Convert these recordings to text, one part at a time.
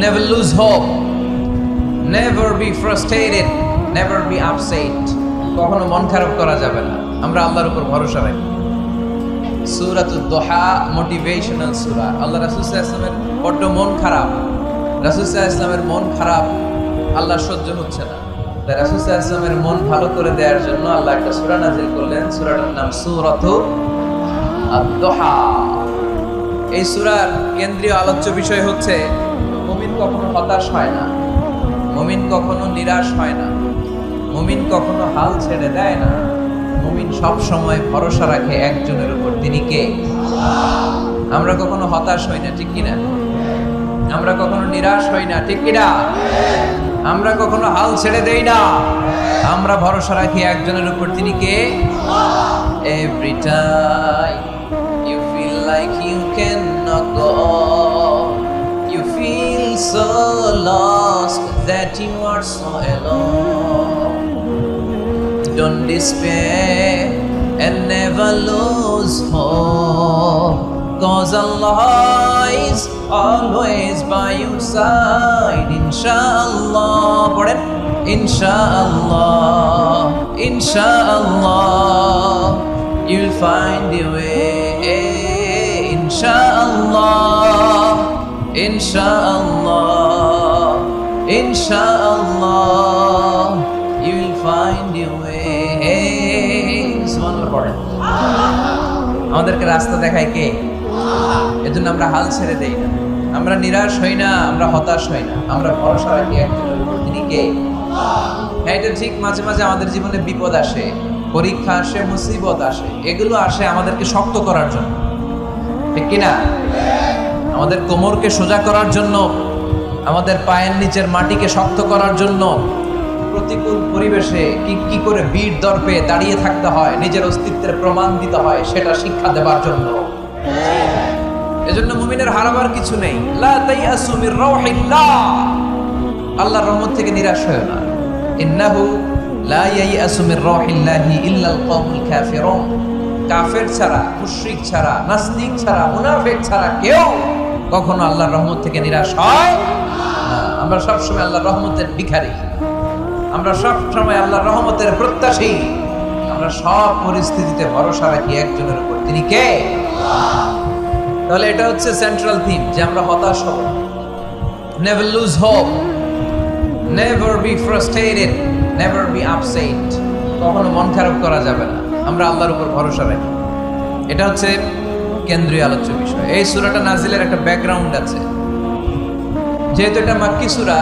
Never lose hope. Never be frustrated. Never be upset. কখনো মন খারাপ করা যাবে না। আমরা আল্লাহর উপর ভরসা রাখি। সূরাতুদ দুহা মোটিভেশনাল সূরা। আল্লাহ রাসূল সাল্লাল্লাহু আলাইহি ওয়াসাল্লামের বড্ড মন খারাপ। রাসূল সাল্লাল্লাহু আলাইহি ওয়াসাল্লামের মন খারাপ আল্লাহ সহ্য হচ্ছে না। তাই রাসূল সাল্লাল্লাহু আলাইহি ওয়াসাল্লামের মন ভালো করে দেওয়ার জন্য আল্লাহ একটা সূরা নাযিল করলেন। সূরাটার নাম সূরাতুদ দুহা। এই সূরার কেন্দ্রীয় আলোচ্য বিষয় হচ্ছে মুমিন কখনো হতাশ হয় না, মুমিন কখনো নিরাশ হয় না, মুমিন কখনো হাল ছেড়ে দেয় না। মুমিন সব সময় ভরসা রাখে একজনের উপর, তিনি কে? আমরা কখনো হতাশ হই না, ঠিক কিনা? আমরা কখনো নিরাশ হই না, ঠিক কিনা? আমরা কখনো হাল ছেড়ে দেই না, আমরা ভরসা রাখি একজনের উপর, তিনি কে? Every time you feel like you cannot go on, you feel so lost that you are so alone. Don't despair and never lose hope, 'cause Allah is always by your side. Inshallah, পড়েন, Inshallah, Inshallah, you'll find your way. Inshallah, Inshallah, Inshallah, you'll find your way. সুবহানাল্লাহ পড়েন। আমাদেরকে রাস্তা দেখায় কে? এজন্য আমরা হাল ছেড়ে দেই না, আমরা নিরাশ হই না, আমরা হতাশ হই না, আমরা ভরসা রাখি একজনের উপর, তিনি কে? হ্যাঁ, এটা ঠিক, মাঝে মাঝে আমাদের জীবনে বিপদ আসে, পরীক্ষা আসে, মুসিবত আসে, এগুলো আসে আমাদেরকে শক্ত করার জন্য, ঠিক কিনা? আমাদের কোমরকে সোজা করার জন্য, আমাদের পায়ের নিচের মাটিকে শক্ত করার জন্য। প্রতিকূল পরিবেশে কি করে বীর দর্পে দাঁড়িয়ে থাকতে হয়, নিজের অস্তিত্বের প্রমাণ দিতে হয়, সেটা শিক্ষা দেওয়ার জন্য। এজন্য মুমিনের হারাবার কিছু নেই। লা তাইয়াসু মির রাউহিল্লাহ, আল্লাহর রহমত থেকে নিরাশ হয়ো না। ইন্নাহু লা ইয়াইয়াসু মির রাউহিল্লাহি ইল্লাল কওমুল কাফিরুন, কাফের ছাড়া, মুশরিক ছাড়া, নাস্তিক ছাড়া, মুনাফিক ছাড়া কেউ কখনো আল্লাহর রহমত থেকে নিরাশ হয় না। আমরা সবসময় আল্লাহর রহমতের ভিখারি, আমরা সবসময় আল্লাহর রহমতের প্রত্যাশী, আমরা সব পরিস্থিতিতে ভরসা রাখি একজনের উপর, তিনি কে? তাহলে এটা হচ্ছে সেন্ট্রাল থিম, যে আমরা হতাশ হব না। Never lose hope, never be frustrated, never be upset. কখনো মন খারাপ করা যাবে না, আমরা আল্লাহর উপর ভরসা রাখি। এটা হচ্ছে কেন্দ্রীয় আলোচ্য বিষয়। এই সূরাটা নাজিলের একটা ব্যাকগ্রাউন্ড আছে। যেহেতু এটা মাক্কি সূরা,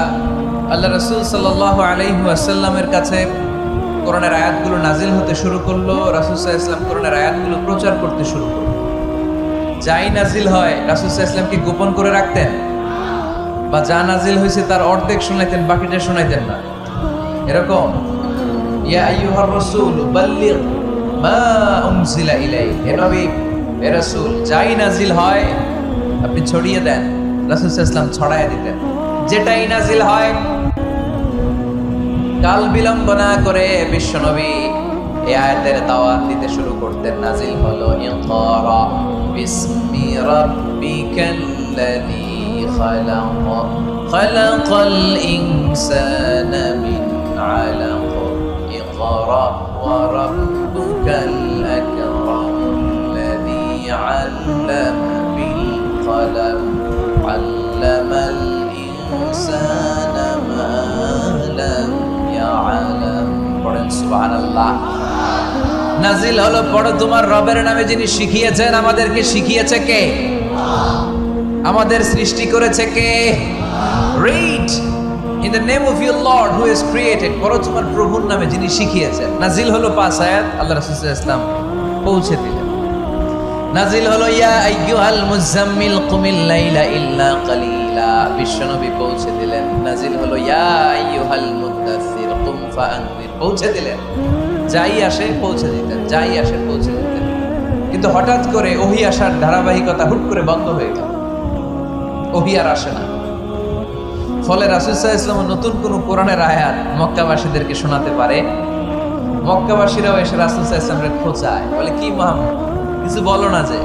আল্লাহ রাসূল সাল্লাল্লাহু আলাইহি ওয়াসাল্লামের কাছে কোরআনের আয়াতগুলো নাজিল হতে শুরু করলো। রাসূল সাল্লাল্লাহু আলাইহি ওয়াসাল্লাম কোরআনের আয়াতগুলো প্রচার করতে শুরু করলো। যাই নাজিল হয় রাসূল সাল্লাল্লাহু আলাইহি ওয়াসাল্লাম কি গোপন করে রাখতেন? বা যা নাজিল হয়েছে তার অর্ধেক শোনাইতেন, বাকিটা শোনাইতেন না? এরকম, ইয়া আইয়ুহার রাসূল বাল্লিগ মা উনজিলা ইলাইক, হে নবী, হে রাসূল, যাই নাজিল হয় আপনি ছড়িয়ে দেন। রাসূল সাল্লাল্লাহু আলাইহি ওয়াসাল্লাম ছড়ায় দিতেন। যেটাই নাজিল হয় কাল বিলম্ব না করে বিশ্বনবী এই আয়াতের দাওয়াত দিতে শুরু করতেন। নাজিল হলো ইকরা বিসমি রাব্বিকাল্লাযী খালাক, খালাকাল ইনসানা মিন আলাক, ইকরা ওয়া রাব্বুকাল আকরামুল্লাযী আল্লামা বিল কলম, আল্লামাল ইনসানা মা লাম ইয়ালাম। পড়েন সুবহানাল্লাহ। নাজিল হলো, পড়ো, তোমার রবের নামে যিনি শিখিয়েছেন। আমাদেরকে শিখিয়েছে কে? আমাদের সৃষ্টি করেছে কে? Read in the name of your lord who has created, পড়ো তোমার প্রভুর নামে যিনি শিখিয়েছেন। নাজিল হলো 5 আয়াত, আল্লাহ রাসূল সাল্লাল্লাহু আলাইহি ওয়াসাল্লাম পৌঁছে দিলেন। নাজিল হলো ইয়া আইয়ুহাল মুযাম্মিল কুমিল লাইলা ইল্লা কালিলা, বিশ্বনবী পৌঁছে দিলেন। নাজিল হলো ইয়া আইয়ুহাল মুদাসসির কুম ফাআনজির, পৌঁছে দিলেন। যাই আসে পৌঁছে দিতেন, যাই আসে পৌঁছে দিতেন। কিন্তু হঠাৎ করে ওহী আসার ধারাবাহিকতা হুট করে বন্ধ হয়ে গেল, ওহী আর আসে না। ফলে রাসূল সাল্লাল্লাহু আলাইহি ওয়াসাল্লাম নতুন কোন কোরআনের আয়াত মক্কাবাসীদেরকে শোনাতে পারে। মক্কাবাসীরাও এসে রাসূল সাল্লাল্লাহু আলাইহি ওয়াসাল্লামের খোঁচায়, বলে কি মুহাম্মদ, কিছু বলো না যে?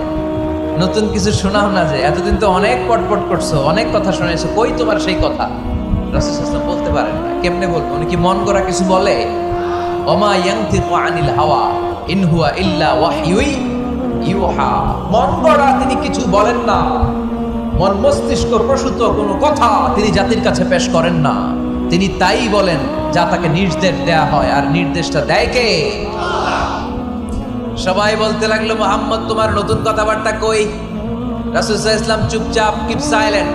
নতুন কিছু শোনাও না, যে এতদিন তো অনেক পটপট করছো, অনেক কথা শুনেছো, কই তোমার সেই কথা? রাসূল সাল্লাল্লাহু আলাইহি ওয়াসাল্লাম বলতে পারেন না। কেমনে বলবো? উনি কি মন গড়া কিছু বলে? ওমা ইয়ানতিকু আনিল হাওয়া ইন হুয়া ইল্লা ওয়াহয়ুই ইউহা। মন গড়া তিনি কিছু বলেন না, মন মস্তিষ্ক প্রসূত কোনো কথা তিনি জাতির কাছে পেশ করেন না। তিনি তাই বলেন যা তাকে নির্দেশ দেয়া হয়, আর নির্দেশটা দেয় কে? সবাই বলতে লাগলো, মুহাম্মদ তোমার নতুন কথাবার্তা কই? রাসূল সাল্লাল্লাহু আলাইহি ওয়াসাল্লাম চুপচাপ, কিপ সাইলেন্ট।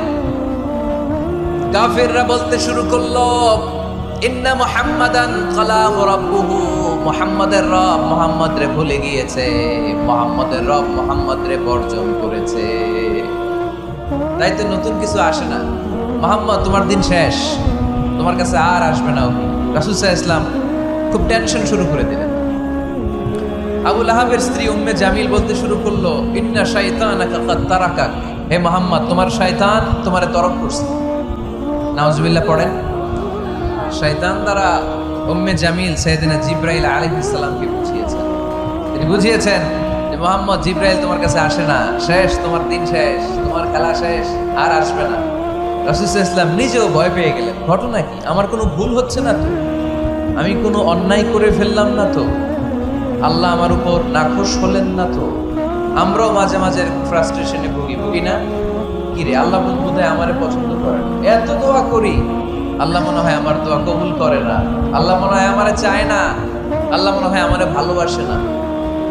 কাফিররা বলতে শুরু করলো, ইন্না মুহাম্মাদান কালাম রাব্বুহু, মুহাম্মাদের রব মুহাম্মদ রে ভুলে গিয়েছে, মুহাম্মাদের রব মুহাম্মদ রে বর্জন করেছে, তাই তো নতুন কিছু আসে না। মুহাম্মদ তোমার দিন শেষ, তোমার কাছে আর আসবে না। রাসূল সাল্লাল্লাহু আলাইহি ওয়াসাল্লাম খুব টেনশন শুরু করে দিলেন। আবু লাহাবের স্ত্রী উম্মে জামিল বলতে শুরু করলো, ইন্না শাইতানাকা কাদ তারাকাক, হে মুহাম্মদ তোমার শয়তান তোমারে তরক করছে। নাউজুবিল্লাহ পড়েন। শয়তান দ্বারা উম্মে জামিল সাইয়েদিনা জিবরাইল আলাইহিস সালামকে বুঝিয়েছেন। তিনি বুঝিয়েছেন যে মুহাম্মদ, জিবরাইল তোমার কাছে আসে না, শেষ, তোমার দিন শেষ, তোমার খেলা শেষ, আর আসবে না। রাসূল সাল্লাল্লাহু আলাইহি ওয়াসাল্লাম নিজেও ভয় পেয়ে গেলেন। ঘটনা কি? আমার কোনো ভুল হচ্ছে না তো? আমি কোনো অন্যায় করে ফেললাম না তো? আল্লাহ আমার উপর নাখোশ হলেন না তো? আমরাও মাঝে মাঝে ফ্রাস্ট্রেশনে ভুগি না? কিরে, আল্লাহ বোধহয় আমারে পছন্দ করে না, এত দোয়া করি, আল্লাহ মনে হয় আমার দোয়া কবুল করে না, আল্লাহ মনে হয় আমারে চায় না, আল্লাহ মনে হয় আমারে ভালোবাসে না।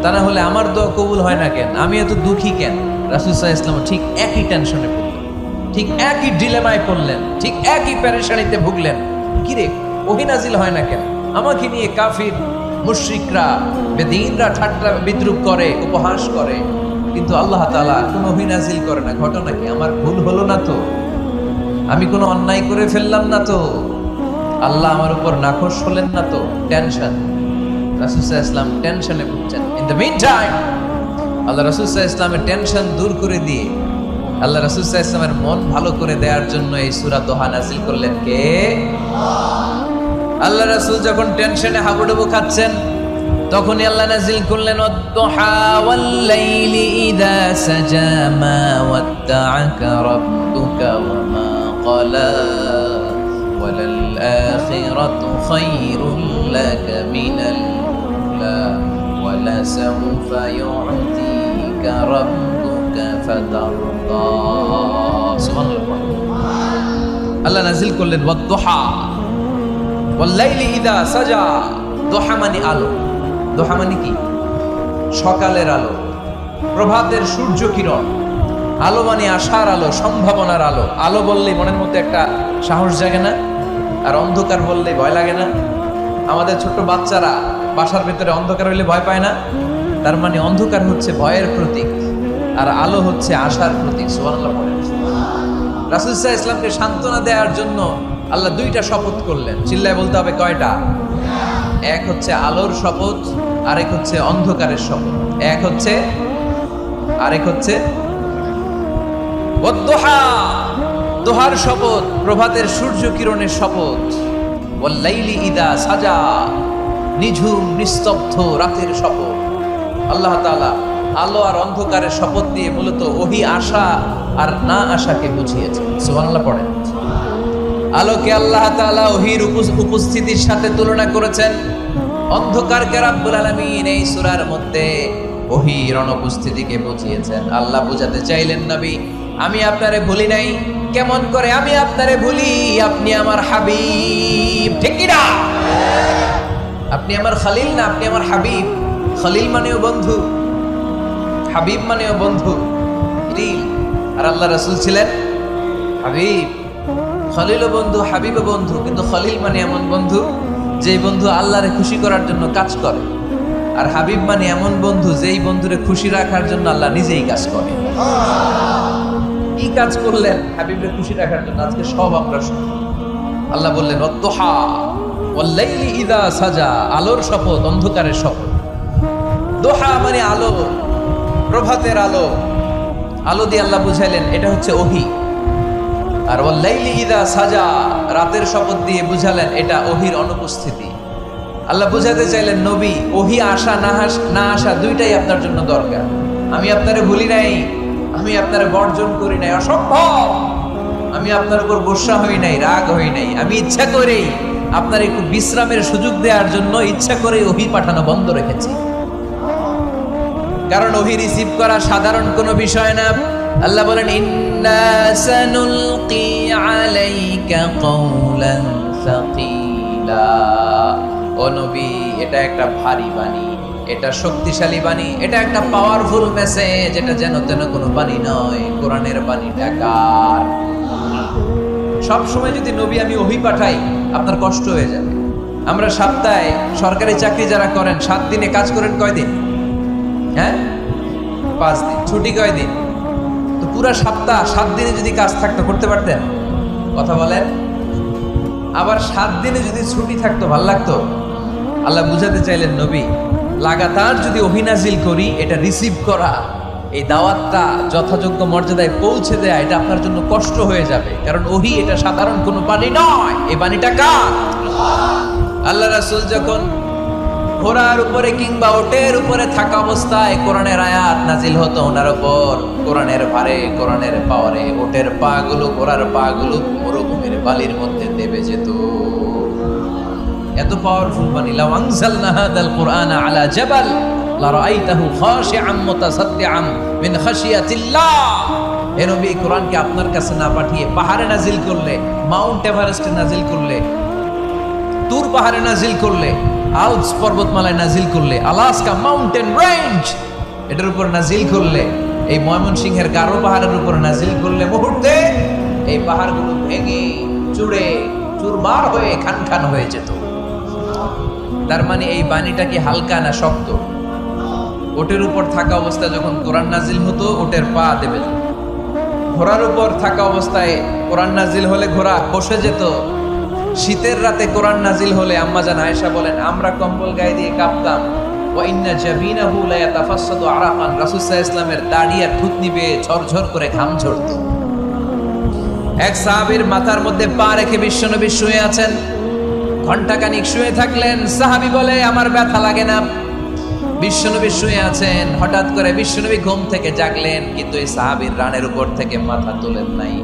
তা না হলে আমার দোয়া কবুল হয় না কেন? আমি এত দুঃখী কেন? রাসূল সাল্লাল্লাহু আলাইহি ওয়াসাল্লাম ঠিক একই টেনশনে পড়লেন, ঠিক একই ডিলেমায় পড়লেন, ঠিক একই পেরেশানিতে ভুগলেন। কিরে, ওহী নাজিল হয় না কেন? আমাকে নিয়ে কাফির মুশরিকরা, বেদীনরা ঠাট্টা বিদ্রূপ করে, উপহাস করে, কিন্তু আল্লাহ তাআলা কোনো ওহী নাজিল করে না। ঘটনা কি? আমার ভুল হলো না তো? আমি কোনো অন্যায় করে ফেললাম না তো? আল্লাহ আমার উপর নাখোশ হলেন না তো? টেনশন। রাসূল সাল্লাল্লাহু আলাইহি ওয়াসাল্লাম টেনশনে ভুগছেন। ইন দ্য মিন টাইম আল্লাহ রাসূল সাল্লাল্লাহু আলাইহি ওয়াসাল্লামের টেনশন দূর করে দিয়ে, আল্লাহ রাসূল সাল্লাল্লাহু আলাইহি ওয়াসাল্লামের মন ভালো করে দেওয়ার জন্য এই সূরা দোহা নাযিল করলেন কে? আল্লাহ রাসূল যখন টেনশনে হাবুডুবু খাচ্ছেন, তখনই আল্লাহ নাযিল করলেন, ওয়াদ-দুহা ওয়াল-লাইলি ইযা সাজা মা ওয়াদ্দাআকা রাব্বুকা ওয়া মা ক্বালা ওয়ালাল-আখিরাতু খায়রুল লাকা মিনাল উলা ওয়ালাসাউফা ইউ'তিকা রাব্বুকা ফাতারদা। সুবহানাল্লাহ। আল্লাহ নাযিল করলেন ওয়াদ-দুহা ওয়াল-লাইলি ইযা সাজা। দোহা মানে আলো। দোহা মানে কি? সকালের আলো, প্রভাতের সূর্য কিরণ। আলো মানে আশার আলো, সম্ভাবনার আলো। আলো বললেই মনের মধ্যে একটা সাহস জাগে না? আর অন্ধকার বললেই ভয় লাগে না? আমাদের ছোট্ট বাচ্চারা বাসার ভেতরে অন্ধকার হইলে ভয় পায় না? তার মানে অন্ধকার হচ্ছে ভয়ের প্রতীক, আর আলো হচ্ছে আশার প্রতীক। সুবহানাল্লাহ বলেন। রাসূল সাল্লাল্লাহু আলাইহি ওয়াসাল্লামকে সান্ত্বনা দেওয়ার জন্য আল্লাহ দুইটা শপথ করলেন। চিল্লায় বলতে হবে কয়টা? এক হচ্ছে আলোর শপথ, আরেক হচ্ছে অন্ধকারের শপথ। এক হচ্ছে, আরেক হচ্ছে ওয়াদ-দুহা, দোহার শপথ, প্রভাতের সূর্য কিরণের শপথ। ওয়াল-লাইলি ইযা সাজা, নিঝুম নিস্তব্ধ রাতের শপথ। আল্লাহ তাআলা আলো আর অন্ধকারের শপথ দিয়ে মূলত ওহী আশা আর না আশাকে বুঝিয়েছেন। সুবহানাল্লাহ পড়েন। আলোকে আল্লাহ তাআলা ওহীর উপস্থিতির সাথে তুলনা করেছেন। অন্ধকারকে রাব্বুল আলামিন এই সূরার মধ্যে ওহীর অনুপস্থিতিকে বুঝিয়েছেন। আল্লাহ বুঝাতে চাইলেন, নবী আমি আপনারে ভুলি নাই। কেমন করে আমি আপনারে ভুলি? আপনি আমার হাবিব, ঠিক কি না? আপনি আমার খলিল না, আপনি আমার হাবিব। খলিল মানেও বন্ধু, হাবিব মানেও বন্ধু। আর আল্লাহ রাসূল ছিলেন হাবিব। খলিলও বন্ধু, হাবিবও বন্ধু, কিন্তু খলিল মানে এমন বন্ধু যেই বন্ধু আল্লাহরে খুশি করার জন্য কাজ করে, আর হাবিব মানে এমন বন্ধু যেই বন্ধুরে খুশি রাখার জন্য আল্লাহ নিজেই কাজ করে। কি কাজ করলেন হাবিবরে খুশি রাখার জন্য? আজকে সব আমরা শুনি। আল্লাহ বললেন ওয়াদ-দুহা ওয়াল-লাইলি ইযা সাজা, আলোর শপথ, অন্ধকারের শপথ। দোহা মানে আলো, প্রভাতের আলো। আলো দিয়ে আল্লাহ বুঝাইলেন এটা হচ্ছে ওহী। আর ওয়াল-লাইলি ইযা সাজা, রাতের শপথ দিয়ে বুঝালেন এটা ওহীর অনুপস্থিতি। আল্লাহ বুঝাতে চাইলেন, নবী ওহী আসা না আসা দুইটাই আপনার জন্য দরকার। আমি আপনারে ভুলি নাই, আমি আপনার বর্জন করি নাই, অসম্ভব। আমি আপনার উপর গোসা হই নাই, রাগ হই নাই। আমি ইচ্ছা করেই আপনার একটু বিশ্রামের সুযোগ দেওয়ার জন্য ইচ্ছা করে ওহী পাঠানো বন্ধ রেখেছি, কারণ ওহী রিসিভ করা সাধারণ কোনো বিষয় না। আল্লাহ বলেন, ইন্না সানুলকি আলাইকা কওলান সাকিলা। ও নবী, এটা একটা ভারী বাণী, এটা শক্তিশালী বাণী, এটা একটা পাওয়ারফুল মেসেজ। এটা যেন তেন কোনো বাণী নয়, কোরআনের বাণীটা কার? সব সময় যদি নবী আমি ওহী পাঠাই, আপনার কষ্ট হয়ে যাবে। আমরা সপ্তাহে সরকারি চাকরি যারা করেন 7 দিনে কাজ করেন কয়দিন? হ্যাঁ, 5 দিন। ছুটি কয়দিন? তো পুরা সপ্তাহ 7 দিনে যদি কাজ থাকতো, করতে পারতেন? কথা বলেন। আবার 7 দিনে যদি ছুটি থাকতো, ভাল লাগতো? আল্লাহ বুঝাতে চাইলেন, নবী লাগাতার যদি ওহী নাজিল করি, এটা রিসিভ করা, এই দাওয়াতটা যথাযোগ্য মর্যাদায় পৌঁছে দেয়া, এটা আপনার জন্য কষ্ট হয়ে যাবে। কারণ ওহী এটা সাধারণ কোনো বাণী নয়, এই বাণীটা কার? আল্লাহ রাসূল যখন ঘোড়ার উপরে কিংবা ওটের উপরে থাকা অবস্থায় কোরআনের আয়াত নাজিল হতো ওনার উপর, কোরআনের ভারে, কোরআনের পাওয়ারে ওটের পা গুলো, ঘোড়ার পা গুলো মরুভূমির বালির মধ্যে দেবে যেত। এত পাওয়ারফুল বাণী। লাউ আনজালনা হাদাল কুরআনা আলা জাবাল লারাআইতাহু খাশিআম মুতাসাদ্দিআম মিন খাশিয়াতিল্লাহ। হে নবী, কোরআনকে আপনার কাছে না পাঠিয়ে পাহাড়ে নাজিল করলে, মাউন্ট এভারেস্টে নাজিল করলে, তুর পাহাড়ে নাজিল করলে, আল্পস পর্বতমালায় নাজিল করলে, আলাস্কা মাউন্টেন রেঞ্জ এটার উপর নাজিল করলে, এই ময়মনসিংহের গারো পাহাড়ের উপর নাজিল করলে, মুহূর্তে এই পাহাড়গুলো ভেঙে চুড়ে চুরমার হয়ে খান খান হয়ে যেত। তার মানে এই বাণীটা কি হালকা না শক্ত? ওটের উপর থাকা অবস্থায় যখন কোরআন নাজিল হতো, ওটের পা দেবে যেত। ঘোড়ার উপর থাকা অবস্থায় কোরআন নাজিল হলে ঘোড়া বসে যেত। শীতের রাতে কোরআন নাজিল হলে আম্মাজান আয়েশা বলেন, আমরা কম্বল গায়ে দিয়ে কাঁপতাম। ওয়া ইন্না জাবিনাহু লা ইয়াতাফাসসাদু আরাকান। রাসূল সাল্লাল্লাহু আলাইহি ওয়াসাল্লামের দাড়ি আর থুতনি বেয়ে ঝরঝর করে ঘাম ঝরতো। এক সাহাবীর মাথার মধ্যে পা রেখে বিশ্বনবী শুয়ে আছেন, ঘণ্টাখানিক শুয়ে থাকলেন। সাহাবী বলে, আমার ব্যথা লাগে না। বিশ্বনবী শুয়ে আছেন, হঠাৎ করে বিশ্বনবী ঘুম থেকে জাগলেন, কিন্তু এই সাহাবীর রানের উপর থেকে মাথা তোলেন নাই।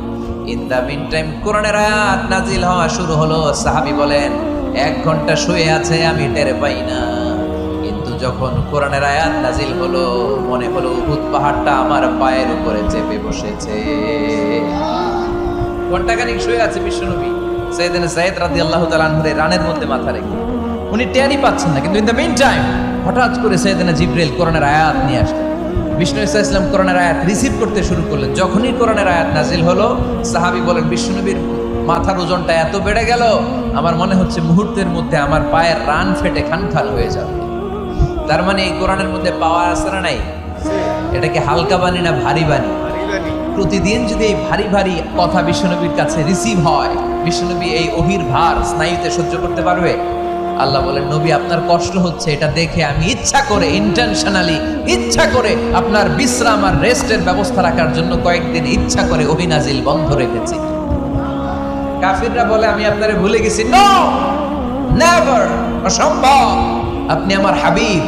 ইন দ্য মিন টাইম কোরআনের আয়াত নাজিল হওয়া শুরু হলো। সাহাবী বলেন, 1 ঘন্টা শুয়ে আছে, আমি টের পাই না। কিন্তু যখন কোরআনের আয়াত নাজিল হলো, মনে হলো উহুদ পাহাড়টা আমার পায়ের উপরে চেপে বসেছে। ঘণ্টাখানিক শুয়ে আছে বিশ্বনবী সাইয়েদনা যায়েদ রাদিয়াল্লাহু তাআলা আনহু রানের মধ্যে মাথা রেখে। উনি টেরই পাচ্ছেন না, কিন্তু ইন দ্য মিন টাইম হঠাৎ করে সাইয়েদনা জিবরাইল কোরআনের আয়াত নিয়ে আসলেন। বিষ্ণু ইসা ইসলাম কোরআনের আয়াত রিসিভ করতে শুরু করলেন। যখনই কোরআনের আয়াত নাজিল হলো, সাহাবী বলেন, বিশ্বনবীর মাথার ওজনটা এত বেড়ে গেল, আমার মনে হচ্ছে মুহূর্তের মধ্যে আমার পায়ের রান ফেটে খানখান হয়ে যাবে। তার মানে এই কোরআনের মধ্যে পাওয়ার আছে না নাই? এটা কি হালকা বাণী না ভারী বাণী? প্রতিদিন যদি এই ভারী ভারী কথা বিশ্বনবীর কাছে রিসিভ হয়, বিশ্বনবী এই ওহীর ভার স্নায়ুতে সহ্য করতে পারবে? আল্লাহ বলেন, নবী আপনার কষ্ট হচ্ছে, এটা দেখে আমি ইচ্ছা করে, ইন্টেনশনালি ইচ্ছা করে আপনার বিশ্রাম আর রেস্টের ব্যবস্থা রাখার জন্য কয়েকদিন ইচ্ছা করে ওহী নাজিল বন্ধ রেখেছি। কাফিররা বলে, আমি আপনারে ভুলে গেছি। নো, নেভার, অসম্ভব। আপনি আমার হাবিব,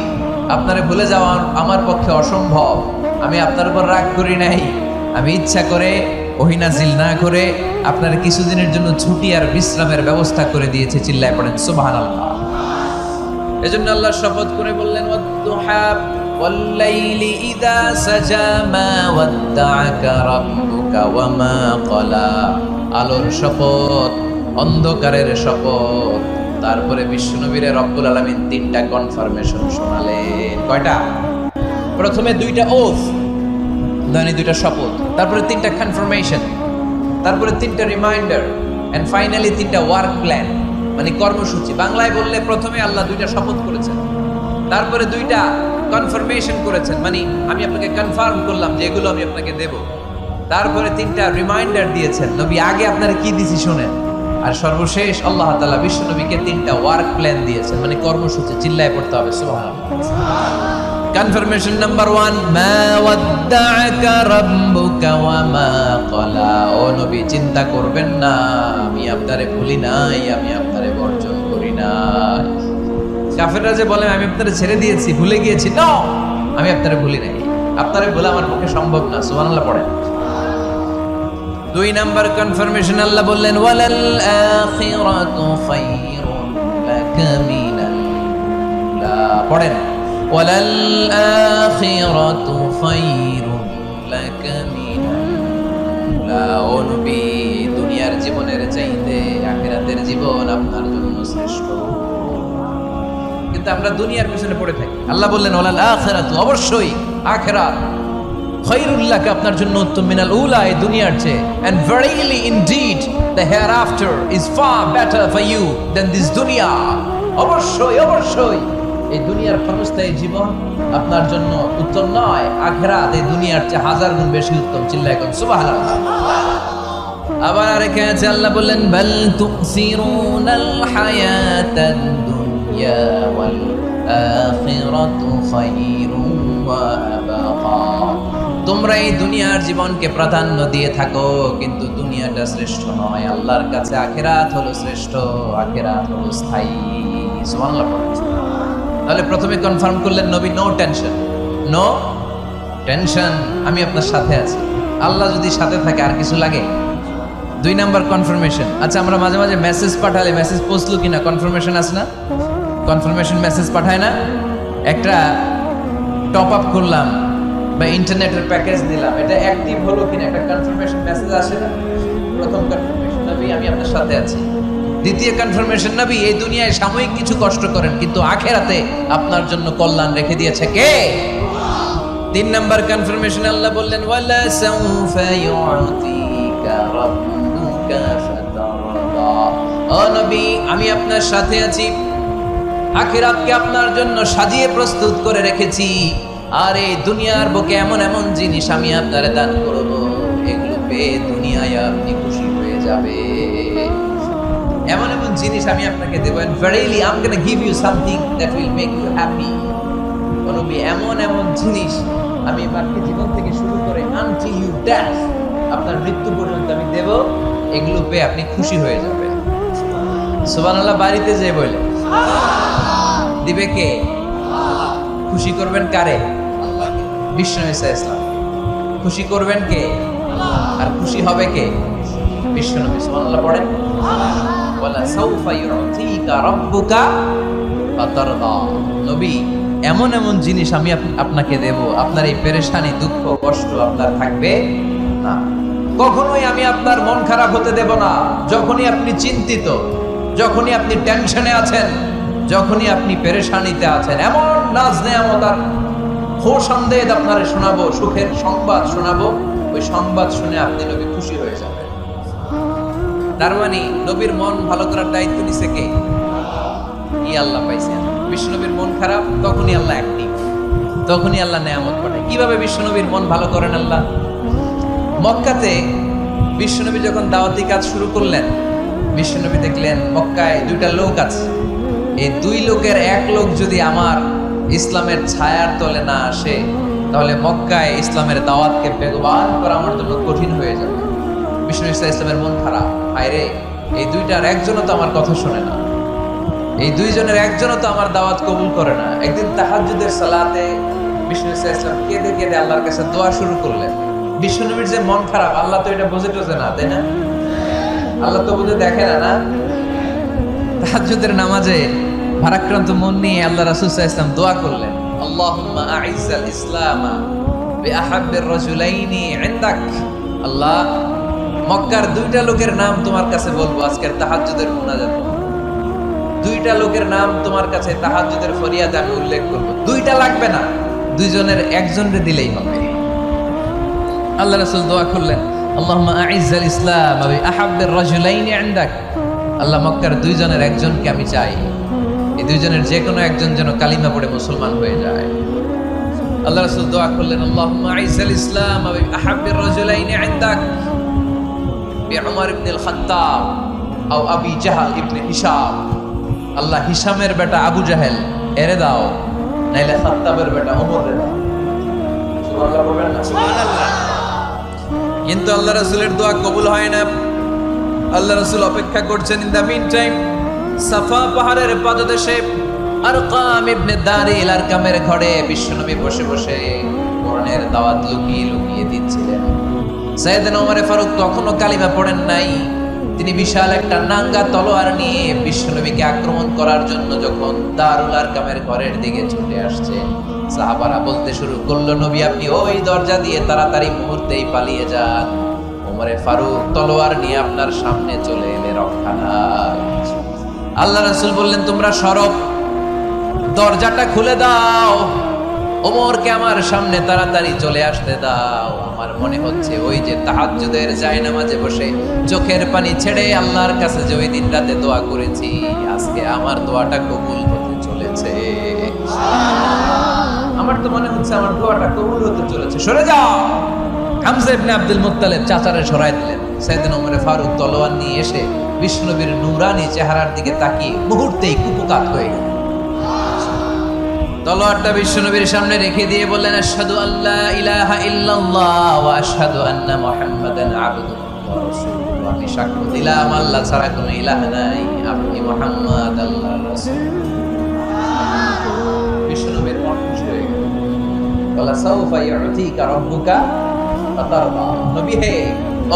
আপনারে ভুলে যাওয়া আমার পক্ষে অসম্ভব। আমি আপনার উপর রাগ করি নাই, আমি ইচ্ছা করে ওহী নাজিল না করে আপনার কিছুদিনের জন্য ছুটি আর বিশ্রামের ব্যবস্থা করে দিয়েছে। চিল্লায় পড়েন সুবহানাল্লাহ। এজন্য আল্লাহ শপথ করে বললেন, ওয়াদ-দুহা ওয়াল-লাইলি ইযা সাজা মা ওয়াদ্দাআকা রাব্বুকা ওয়া মা ক্বালা। আলোর শপথ, অন্ধকারের শপথ। তারপরে বিশ্বনবীর রব্বুল আলামিন 3টা কনফার্মেশন শোনালেন। কয়টা? প্রথমে 2টা ওথ, মানে 2টা শপথ, তারপরে 3টা কনফার্মেশন, তারপরে 3টা রিমাইন্ডার, এন্ড ফাইনালি 3টা ওয়ার্ক প্ল্যান, মানে কর্মসূচি। বাংলায় বললে প্রথমে আল্লাহ 2টা শপথ করেছেন, তারপরে 2টা কনফার্মেশন করেছেন, মানে আমি আপনাকে কনফার্ম করলাম যে এগুলো আমি আপনাকে দেব। তারপরে 3টা রিমাইন্ডার দিয়েছেন, নবী আগে আপনারা কি দিছি শোনেন। আর সর্বশেষ আল্লাহ তাআলা বিশ্ব নবীকে 3টা ওয়ার্ক প্ল্যান দিয়েছেন, মানে কর্মসূচি। চিল্লায় পড়তে হবে সুবহানাল্লাহ। কনফার্মেশন নাম্বার 1, মা ওয়াদ্দাআকা রাব্বুকা ওয়া মা ক্বালা। ও নবী, চিন্তা করবেন না, আমি আপনারে ভুলি নাই, আমি আপনারে বর্জন করি নাই। কাফেররা যে বলে আমি আপনারে ছেড়ে দিয়েছি, ভুলে গিয়েছি, নো, আমি আপনারে ভুলি নাই, আপনারে বলে আমার পক্ষে সম্ভব না। সুবহানাল্লাহ পড়েন। 2 নাম্বার কনফার্মেশন, আল্লাহ বললেন ওয়ালাল আখিরাতু খায়রুন লাকা মিনাল উলা। পড়েন ওয়ালাল আখিরাতু খায়রুন লাকা মিনাল উলা। ও নবী, দুনিয়ার জীবনের চাইতে আখিরাতের জীবন আপনার জন্য শ্রেষ্ঠ। কিন্তু আমরা দুনিয়ার পিছনে পড়ে থাকি। আল্লাহ বললেন ওয়ালাল আখিরাতু, অবশ্যই আখিরাত, খায়রুল লাকা, আপনার জন্য উত্তম, মিনাল উলা, এই দুনিয়ার চেয়ে। And verily indeed the hereafter is far better for you than this dunya. অবশ্যই অবশ্যই এই দুনিয়ার ক্ষণস্থায়ী জীবন আপনার জন্য উত্তম নয়, আখিরাত এই দুনিয়ার চেয়ে 1000 গুণ বেশি উত্তম। চিল্লায় কোন সুবহানাল্লাহ। আবার আরেকে আছে, আল্লাহ বললেন বাল তুসিরুনাল হায়াতাদ দুনিয়া ওয়াল আখিরাতু খায়রুন ওয়া আবকা। তোমরা এই দুনিয়ার জীবনকে প্রাধান্য দিয়ে থাকো, কিন্তু দুনিয়াটা শ্রেষ্ঠ নয়। আল্লাহর কাছে আখিরাত হলো শ্রেষ্ঠ, আখিরাত হলো স্থায়ী। সুবহানাল্লাহ। তাহলে প্রথমে কনফার্ম করলেন নবী, নো টেনশন, নো টেনশন, আমি আপনার সাথে আছি। আল্লাহ যদি সাথে থাকে আর কিছু লাগে? 2 নাম্বার কনফার্মেশন। আচ্ছা, আমরা মাঝে মাঝে মেসেজ পাঠালে মেসেজ পৌঁছলো কিনা কনফার্মেশন আছে না? কনফার্মেশন মেসেজ পাঠায় না? একটা টপ আপ করলাম বা ইন্টারনেটের প্যাকেজ দিলাম, এটা অ্যাক্টিভ হলো কিনা একটা কনফার্মেশন মেসেজ আসে না? প্রথম কনফার্মেশন, নবী আমি আপনার সাথে আছি। দ্বিতীয় কনফার্মেশন, নবী এই দুনিয়ায় সাময়িক কিছু কষ্ট করেন, কিন্তু আখিরাতে আপনার জন্য কল্যাণ রেখে দিয়েছে কে? 3 নাম্বার কনফার্মেশন, আল্লাহ বললেন ওয়ালা সাউফা ইউতিকা রাব্বুকা ফাতারদা। ও নবী, আমি আপনার সাথে আছি, আখিরাতকে আপনার জন্য সাজিয়ে প্রস্তুত করে রেখেছি। আর এই দুনিয়ার বুকে এমন এমন জিনিস আমি আপনারে দান করব, এগুলো পেয়ে দুনিয়ায় আপনি খুশি হয়ে যাবে। এমন এমন জিনিস আমি আপনাকে দেব, and verily I'm going to give you something that will make you happy. নবী, এমন এমন জিনিস আমি বাকি জীবন থেকে শুরু করে until you die, আপনার মৃত্যু পর্যন্ত আমি দেব, এগুলো পেয়ে আপনি খুশি হয়ে যাবেন। সুবহানাল্লাহ। বাড়িতে যে বলে দিবে কে? খুশি করবেন কারে? বিশ্বনবী সাল্লাল্লাহু আলাইহি ওয়াসাল্লাম। খুশি করবেন কে? আর খুশি হবে কে? বিশ্বনবী। সুবহানাল্লাহ পড়েন ওয়ালা সাউফা ইউতিকা রাব্বুকা ফাতারদা। নবী, এমন এমন জিনিস আমি আপনাকে দেব, আপনার এই পেরেশানি, দুঃখ, কষ্ট আপনার থাকবে না। কখনোই আমি আপনার মন খারাপ হতে দেব না। যখনই আপনি চিন্তিত, যখনই আপনি টেনশনে আছেন, যখনই আপনি পেরেশানিতে আছেন, এমন নাজ নেয়ামত আর খোশামদেদ আপনারে শোনাবো, সুখের সংবাদ শোনাবো, ওই সংবাদ শুনে আপনি নবী খুশি হয়ে যাবেন। তার মানে নবীর মন ভালো করার দায়িত্ব নিছে কে? ই আল্লাহ পাইছেন। বিশ্বনবীর মন খারাপ, তখনই আল্লাহ অ্যাক্টিভ, তখনই আল্লাহ নেয়ামত পাঠায়। কিভাবে বিশ্বনবীর মন ভালো করেন আল্লাহ? মক্কাতে বিশ্বনবী যখন দাওয়াতি কাজ শুরু করলেন, বিশ্বনবী দেখলেন মক্কায় 2টা লোক আছে। এই 2 লোকের এক লোক যদি আমার ইসলামের ছায়ার তলে না আসে, তাহলে মক্কায় ইসলামের দাওয়াতকে বেগবান করা আমার জন্য কঠিন হয়ে যাবে। বিশ্বনবী ইসলামের মন খারাপ, হায়রে এই 2টার একজনও তো আমার কথা শোনে না, এই 2 জনের একজনও তো আমার দাওয়াত কবুল করে না। একদিন তাহাজ্জুদের সালাতে বিশ্বনবী ইসলাম কেঁদে কেঁদে আল্লাহর কাছে দোয়া শুরু করলেন। বিশ্বনবীর যে মন খারাপ, আল্লাহ তো এটা বোঝে টোঝে না, তাই না? আল্লাহ তো বুঝে দেখে না, না? তাহাজ্জুদের নামাজে ভারাক্রান্ত মন নিয়ে আল্লাহ রাসূল সাল্লাল্লাহু আলাইহি ওয়াসাল্লাম দোয়া করলেন, আল্লাহুম্মা আইজ্জাল ইসলামা বিআহাব্বির রাজুলাইনি ইনদাক। আল্লাহ, মক্কার 2টা লোকের নাম তোমার কাছে বলবো আজকের তাহাজ্জুদের মুনাজাত। 2টা লোকের নাম তোমার কাছে তাহাজ্জুদের ফরিয়াদে আমি উল্লেখ করব। 2টা লাগবে না, 2 জনের একজনকে দিলেই হবে। আল্লাহ রাসূল দোয়া করলেন, আল্লাহুম্মা আইজ্জাল ইসলামা বিআহাব্বির রাজুলাইনি ইনদাক। আল্লাহ, মক্কার 2 জনের একজনকে আমি চাই, এই 2 জনের যে কোনো একজন যেন কালিমা পড়ে মুসলমান হয়ে যায়। আল্লাহ রাসূল দোয়া করলেন, আল্লাহুম্মা আইজ্জাল ইসলাম বিআহাব্বির রাজুলাইনি ইনদাক বিউমর ইবনে আল-খাত্তাব আও আবি জাহল ইবনে হিশাম। আল্লাহ, হিশামের বেটা আবু জাহেল এরে দাও, নাইলে খাত্তাবের বেটা ওমর রে দাও। সুবহানাল্লাহ বলবেন না? সুবহানাল্লাহ। কিন্তু আল্লাহ রাসূলের দোয়া কবুল হয় না। আল্লাহ রাসূল অপেক্ষা করছেন। ইন দা মিন টাইম সাফা পাহাড়ের পাদদেশে আরকাম ইবনে দারিল আরকামের ঘরে বিশ্বনবী বসে বসে কোরআনের দাওয়াত লুকিয়ে লুকিয়ে দিচ্ছিলেন। সাইয়েদনা ওমর ফারুক তখনও কালিমা পড়েন নাই। তিনি বিশাল একটা নাঙ্গা তলোয়ার নিয়ে বিশ্বনবীকে আক্রমণ করার জন্য যখন দারুল আরকামের ঘরের দিকে ছুটে আসছে, সাহাবারা বলতে শুরু করলো, নবী আপনি ওই দরজা দিয়ে তাড়াতাড়ি মুহূর্তেই পালিয়ে যান। ওমরে ফারুক তলোয়ার নিয়ে আপনার সামনে চলে এলে রক্ষা নাই। আল্লাহ রাসূল বললেন, তোমরা সরব, দরজাটা খুলে দাও, ওমরকে আমার সামনে তাড়াতাড়ি চলে আসতে দাও। আমার মনে হচ্ছে ওই যে তাহাজ্জুদের জায়নামাজে বসে চোখের পানি ছেড়ে আল্লাহর কাছে যে ওই দিন রাতে দোয়া করেছি, আজকে আমার দোয়াটা কবুল হতে চলেছে। আমার তো মনে হচ্ছে আমার দোয়াটা কবুল হতে চলেছে, সরে যাও। হামজা ইবনে আব্দুল মুত্তালিব চাচারে সরাই দিলেন। সাইয়েদনা ওমর ফারুক তলোয়ার নিয়ে এসে বিষ্ণুনবীর নূরানি চেহারার দিকে তাকিয়ে মুহূর্তেই কুপকাত হয়ে গেল। তলোয়ারটা বিশ্বনবীর সামনে রেখে দিয়ে বললেন, আশহাদু আল্লা ইলাহা ইল্লাল্লাহ ওয়া আশহাদু আন্না মুহাম্মাদান আবদুহু ওয়া রাসূলুহু। আমি সাক্ষ্য দিলাম আল্লাহ ছাড়া কোনো ইলাহ নাই, আপনি মুহাম্মদ আল্লাহর রাসূল। বিশ্বনবীর মন খুশি হয়ে গেল। বলা সাউফা ইউতিকা রাব্বুকা ফাতারদা। নবী হে,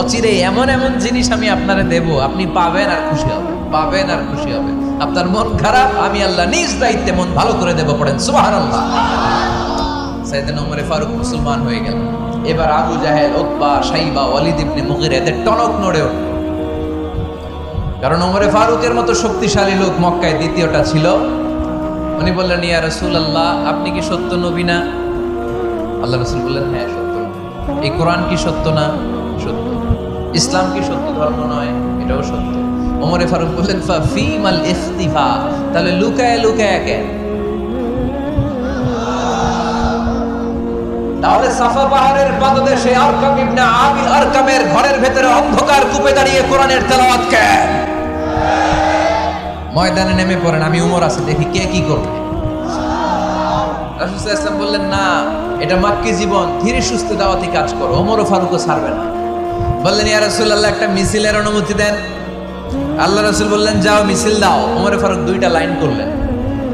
অচিরে এমন এমন জিনিস আমি আপনারে দেব, আপনি পাবেন আর খুশি হবেন, পাবেন আর খুশি হবেন। আপনার মন খারাপ, আমি আল্লাহ নিজ দায়িত্বে মন ভালো করে দেব। পড়েন সুবহানাল্লাহ। সাইয়েদনা ওমর ফারুক মুসলমান হয়ে গেল। এবার আবু জাহেল, উতবা, শাইবা, ওয়ালিদ ইবনে মুগিরা এদের টনক নড়ে উঠল। কারণ ওমর ফারুকের মতো শক্তিশালী লোক মক্কায় দ্বিতীয়টা ছিল। উনি বললেন, ইয়া রাসূলুল্লাহ, আপনি কি সত্য নবী না? আল্লাহ রাসূল বললেন, হ্যাঁ সত্য। এই কোরআন কি সত্য না? সত্য। ইসলাম কি সত্য ধর্ম নয়? এটাও সত্য। ওমর ফারুক বললেন, ফাফিমাল ইখতিফা, তাহলে লুকায় লুকায় কেন? তাহলে সাফা পাহাড়ের পাদদেশে আরকাম ইবনে আবিল আরকামের ঘরের ভেতরে অন্ধকার কূপে দাঁড়িয়ে কোরআনের তেলাওয়াত কেন? ময়দানে নেমে পড়েন, আমি উমর আছি, দেখি কে কি করবে। রাসূল সাল্লাল্লাহু আলাইহি ওয়াসাল্লাম বললেন, না, এটা মাক্কি জীবন, ধীরে সুস্থে দাওয়াতি কাজ করো। ওমর ফারুকও ছাড়বে না। বললেন, ইয়া রাসূলুল্লাহ, একটা মিছিলের অনুমতি দেন। আল্লাহ রাসূল বললেন, যাও মিছিল দাও। ওমর ফারুক দুইটা লাইন করলেন,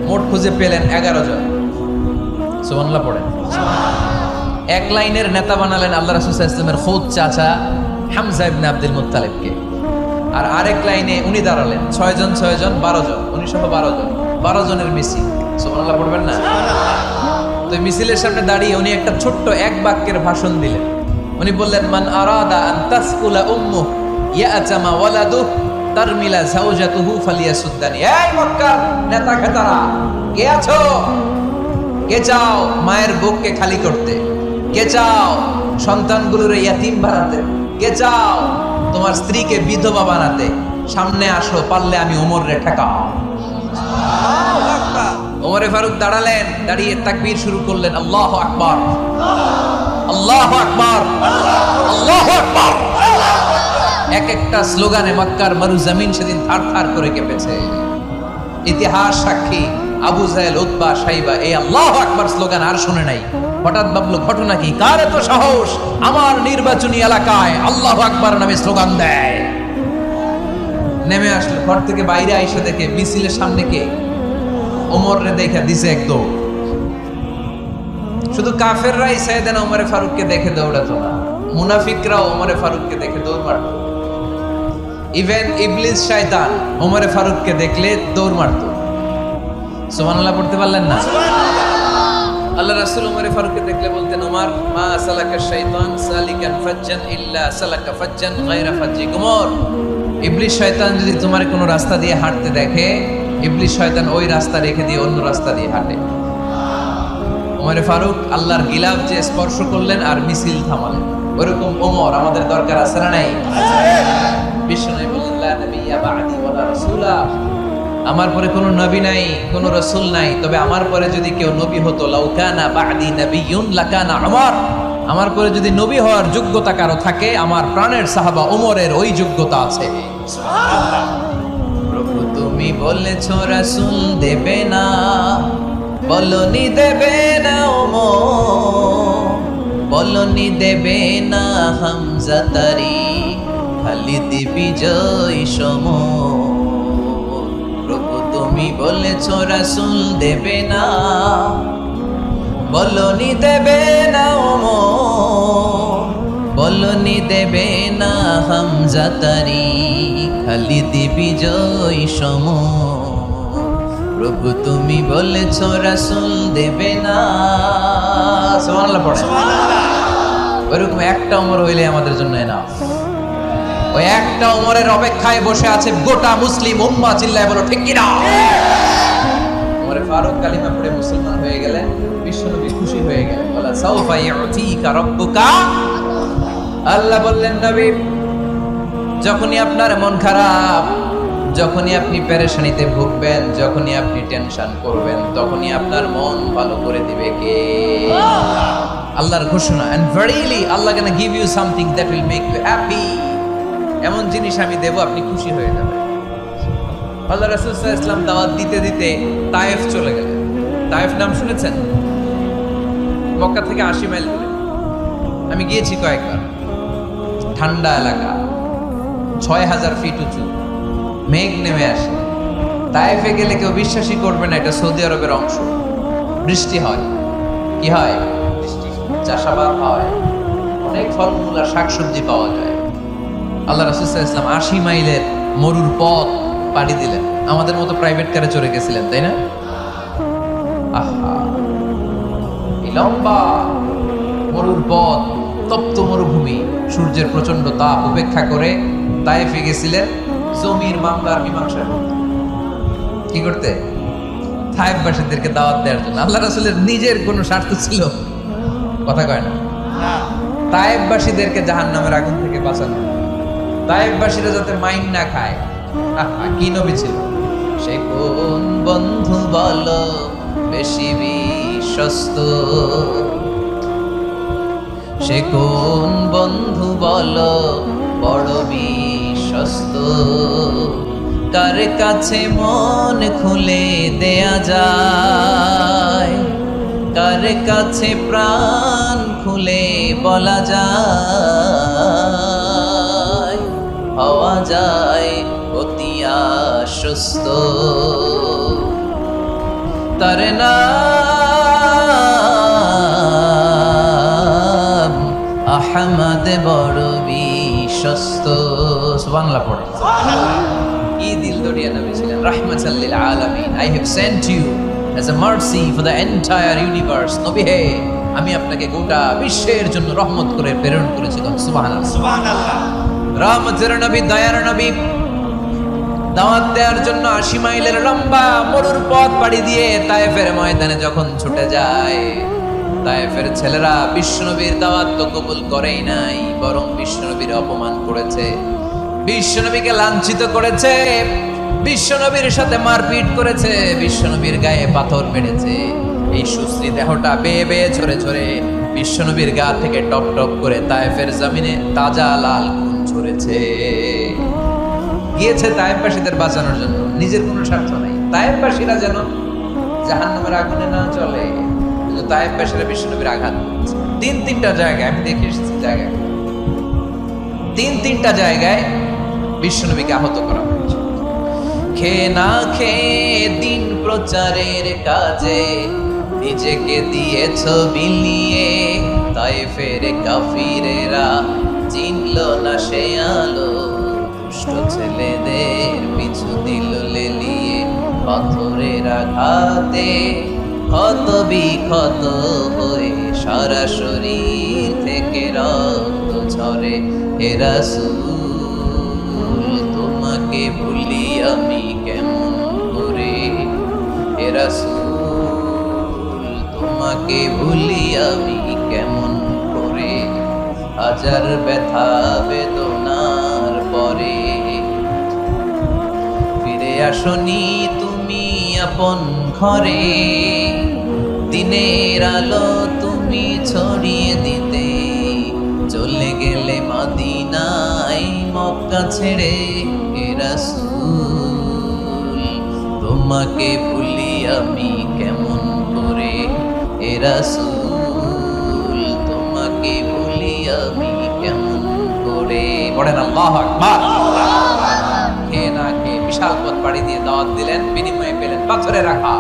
মোট খুঁজে পেলেন 11 জন। সুবহানাল্লাহ পড়েন। এক লাইনের নেতা বানালেন আল্লাহ রাসূল সাল্লাল্লাহু আলাইহি ওয়াসাল্লামের খোদ চাচা হামজা ইবনে আব্দুল মুত্তালিবকে। আর আরেক লাইনে উনি দাঁড়ালেন 6 জন 6 জন 12 জন, উনি সহ 12 জন, 12 জনের মিছিল। সুবহানাল্লাহ পড়বেন না? তো মিছিলের সামনে দাঁড়িয়ে উনি একটা ছোট্ট এক বাক্যের ভাষণ দিলেন। উনি বললেন, মান আরাদা আন তাসকুলা উম্মু ইয়াতামা ওয়ালাদু তারমিলা যাওজাতুহু ফালিয়াসুদ্দানি। এই মক্কার নেতা খেতারা, কে আছো? কে চাও মায়ের বুককে খালি করতে? কে চাও সন্তানগুলোর ইয়াতীম বানাতে? কে চাও তোমার স্ত্রীকে বিধবা বানাতে? সামনে আসো, পারলে আমি ওমরে ঠেকাও। ওমরে ফারুক দাঁড়ালেন, দাঁড়িয়ে তাকবীর শুরু করলেন, আল্লাহু আকবার, আল্লাহু আকবার, আল্লাহু আকবার। এক একটা স্লোগানে মক্কার মরুজমিন সেদিন থারথার করে কেঁপেছে। ইতিহাস সাক্ষী, আবু জাহেল, উতবা, শাইবা এই আল্লাহু আকবার স্লোগান আর শুনে নাই। হঠাৎ ভাবলো, ঘটনা কি? কার এত সাহস আমার নির্বাচনী এলাকায় আল্লাহু আকবার নামে স্লোগান দেয়? নেমে আসলো, ঘর থেকে বাইরে আইসা দেখে মিছিলের সামনে কে? ওমরে দেখে দিছে একদম। শুধু কাফেররাই সাইয়েদনা ওমর ফারুককে দেখে দৌড়াতো না, মুনাফিকরাও ওমর ফারুককে দেখে দৌড় মারত। ইভেন ইবলিস শয়তান ওমর ফারুককে দেখলে দৌড় মারত। সুবহানাল্লাহ পড়তে পারলেন না? আল্লাহ রাসূল ওমর ফারুককে দেখলে বলতেন, ওমর মা সালাকা শাইতান সালিকান ফাজ্জান ইল্লা সালাকা ফাজ্জান গায়রা ফাজ্জি। ওমর, ইবলিস শয়তান যদি তোমার কোনো রাস্তা দিয়ে হাঁটতে দেখে, ইবলিস শয়তান ওই রাস্তা রেখে দিয়ে অন্য রাস্তা দিয়ে হাঁটে। ওমর ফারুক আল্লাহর গিলাফ যে স্পর্শ করলেন আর মিছিল থামালেন, ওরকম ওমর আমাদের দরকার আছে না নাই? বিশ্বনবী বললেন, লা নাবিয়্যা বা'দি ওয়ালা রাসূলা, আমার পরে কোনো নবী নাই, কোনো রাসূল নাই, তবে আমার পরে যদি কেউ নবী হতো, লাউ কানা বা'দি নাবিয়্যুন লাকানা উমর, আমার পরে যদি নবী হওয়ার যোগ্যতা কারো থাকে, আমার প্রাণের সাহাবা ওমরের ওই যোগ্যতা আছে। সুবহানাল্লাহ। প্রভু তুমি বলেছো রাসূল দেবে না, বলনি দেবে না ওমর, বলনি দেবে না হামজা তারি, খালিদ বিজয় সমর। প্রভু তুমি বলেছো রাসূল দেবে না, বলনি দেবে না ওমর, বলনি দেবে না হামজা তারি, খালিদ বিজয় সম। প্রভু তুমি বলেছ রাসূল দেবে না। সুবহানাল্লাহ পড়ে। ওইরকম একটা ওমর হইলে আমাদের জন্য এনাফ। ওই একটা ওমরের অপেক্ষায় বসে আছে গোটা মুসলিম উম্মাহ। চিল্লায় বলো ঠিক কিনা? ওমরে ফারুক কালিমা পড়ে মুসলমান হয়ে গেলেন, বিশ্বনবী খুশি হয়ে গেলেন। বলা সাউফা ইউতিকা রাব্বুকা। আল্লাহ বললেন নবী, যখনই আপনার মন খারাপ, যখনই আপনি পেরেশানিতে ভুগবেন, যখনই আপনি টেনশন করবেন, তখনই আপনার মন ভালো করে দিবে কে? আল্লাহর ঘোষণা। and verily Allah gonna give you something that will make you happy. এমন জিনিস আমি দেব, আপনি খুশি হয়ে যাবেন। আল্লাহ রাসূল সাল্লাল্লাহু আলাইহি ওয়াসাল্লাম দাওয়াত দিতে দিতে তায়েফ চলে গেলেন। তায়েফ নাম শুনেছেন? মক্কা থেকে 80 মাইল দূরে। আমি গিয়েছি কয়েকবার। ঠান্ডা এলাকা, 6000 ফিট উঁচু, মেঘ নেমে আসে। তায়েফে গেলে কেউ বিশ্বাসই করবে না এটা সৌদি আরবের অংশ। বৃষ্টি হয়, কি হয়? চাষাবাদ হয়, অনেক ফলমূল আর শাকসবজি পাওয়া যায়। আল্লাহ রাসূল সাল্লাল্লাহু আলাইহি ওয়াসাল্লাম 80 মাইলের মরুর পথ পাড়ি দিলেন। আমাদের মতো প্রাইভেট কারে চড়ে গেছিলেন, তাই না? আহা, এই লম্বা মরুর পথ, তপ্ত মরুভূমি, সূর্যের প্রচন্ড তাপ উপেক্ষা করে তায়েফে গেছিলেন জমির মামলার মীমাংসা করতে। কি করতে? তায়েফবাসীদেরকে দাওয়াত দেওয়ার জন্য। আল্লাহ রাসূলের নিজের কোনো স্বার্থ ছিল? কথা কয় না। তায়েফবাসীদেরকে জাহান্নামের আগুন থেকে বাঁচানো, তায়েফবাসীরা যাতে মাইন না খায়। কি নবী ছিল সে? কোন বন্ধু বলো বেশি বিশ্বস্ত? সে কোন বন্ধু বলো বড় বিশ্বস্ত? কার কাছে মন খুলে দেয়া যায়, কার কাছে প্রাণ খুলে বলা যায়, হওয়া যায় অতি আশ্বস্ত। তার নাম আহমদ বড় বিশ্বস্ত। সুবহানাল্লাহ পড়ে। কি দিল দরিয়া নবী ছিলেন, রাহমাতাল লিল আলামিন। I have sent you as a mercy for the entire universe. নবী হে, আমি আপনাকে গোটা বিশ্বের জন্য রহমত করে প্রেরণ করেছিলাম। সুবহানাল্লাহ, সুবহানাল্লাহ। রহমতের নবী, দয়ার নবী দাওয়াত দেওয়ার জন্য 80 মাইলের লম্বা মরুর পথ পাড়ি দিয়ে তায়েফের ময়দানে যখন ছুটে যায়, তায়েফের ছেলেরা বিশ্বনবীর দাওয়াত তো কবুল করেই নাই, বরং বিশ্বনবীর অপমান করেছে, বিশ্বনবীকে লাঞ্ছিত করেছে, বিশ্বনবীর সাথে মারপিট করেছে, বিশ্বনবীর গায়ে পাথর মেরেছে। এই সুশ্রী দেহটা বেয়ে বেয়ে ঝরে ঝরে বিশ্বনবীর গা থেকে টপ টপ করে তায়েফের জমিনে তাজা লাল খুন ঝরেছে। গিয়েছে তায়েফবাসীদের বাঁচানোর জন্য, নিজের কোনো স্বার্থ নাই। তায়েফবাসীরা যেন জাহান্নামের আগুনে না চলে, কিন্তু তায়েফবাসীরা বিশ্বনবীর আঘাত করেছে। তিনটা জায়গায় আমি দেখে এসেছি, জায়গায় তিনটা জায়গায় বিশ্বনবীকে আহত করা হয়েছে। খেয়ে না খেয়ে দিন প্রচারের কাজে নিজেকে দিয়েছ বিলিয়ে, তায়েফের কাফিরেরা চিনল না সে আলো, দুষ্ট ছেলেদের পিছু দিল লেলিয়ে, পাথরের আঘাতে ক্ষত বিক্ষত হয়ে সারা শরীর থেকে রক্ত ঝরে। হে রাসূল তোমাকে ভুলি আমি কেমন করে, হে রাসূল তোমাকে ভুলি আমি কেমন করে, হাজার ব্যথা বেদনার পরে ফিরে আসনি তুমি আপন ঘরে, দিনের আলো তুমি ছড়িয়ে দিতে, চলে গেলে মদিনায় মক্কা ছেড়ে। হে রাসূল তোমাকে ভুলি আমি কেমন করে, হে রাসূল তোমাকে ভুলি আমি কেমন করে। পড়েন আল্লাহু আকবার। খেয়ে না খেয়ে বিশাল পথ পাড়ি দিয়ে দাওয়াত দিলেন, বিনিময়ে পেলেন পাথরে রাখা